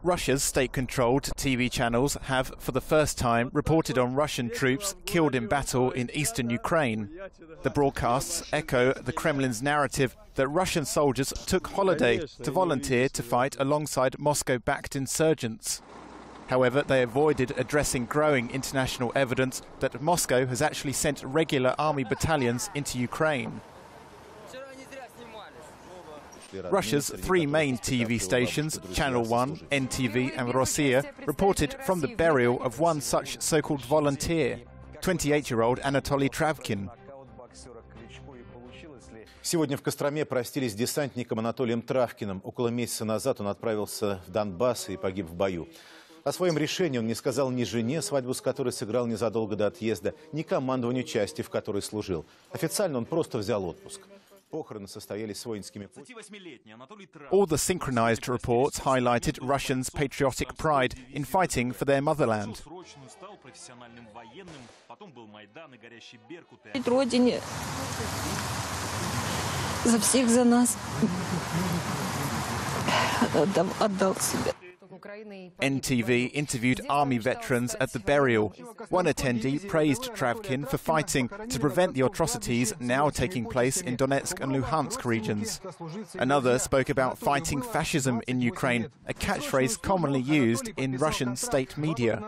Russia's state-controlled TV channels have, for the first time, reported on Russian troops killed in battle in eastern Ukraine. The broadcasts echo the Kremlin's narrative that Russian soldiers took holiday to volunteer to fight alongside Moscow-backed insurgents. However, they avoided addressing growing international evidence that Moscow has actually sent regular army battalions into Ukraine. Russia's three main TV stations, Channel 1, NTV and Rossiya, reported from the burial of one such so-called volunteer, 28-year-old Anatoly Travkin. Сегодня в Костроме простились с десантником Анатолием Травкиным. Около месяца назад он отправился в Донбасс и погиб в бою. О своем решении он не сказал ни жене, свадьбу с которой сыграл незадолго до отъезда, ни командованию части, в которой служил. Официально он просто взял отпуск. Похороны состоялись с воинскими путями. All the synchronized reports highlighted Russians' patriotic pride in fighting for their motherland. Родине за всех за нас отдал себя. NTV interviewed army veterans at the burial. One attendee praised Travkin for fighting to prevent the atrocities now taking place in Donetsk and Luhansk regions. Another spoke about fighting fascism in Ukraine, a catchphrase commonly used in Russian state media.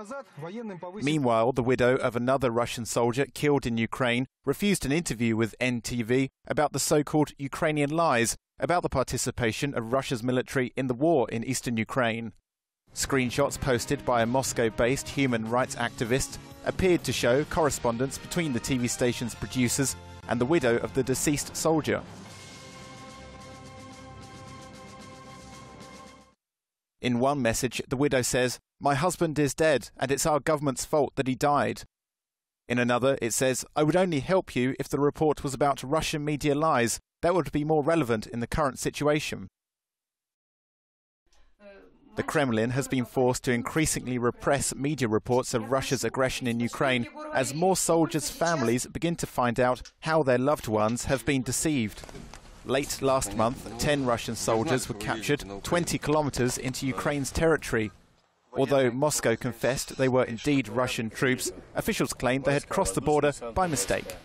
Meanwhile, the widow of another Russian soldier killed in Ukraine refused an interview with NTV about the so-called Ukrainian lies about the participation of Russia's military in the war in eastern Ukraine. Screenshots posted by a Moscow-based human rights activist appeared to show correspondence between the TV station's producers and the widow of the deceased soldier. In one message, the widow says, "My husband is dead, and it's our government's fault that he died." In another, it says, "I would only help you if the report was about Russian media lies. That would be more relevant in the current situation." The Kremlin has been forced to increasingly repress media reports of Russia's aggression in Ukraine as more soldiers' families begin to find out how their loved ones have been deceived. Late last month, 10 Russian soldiers were captured 20 kilometers into Ukraine's territory. Although Moscow confessed they were indeed Russian troops, officials claimed they had crossed the border by mistake.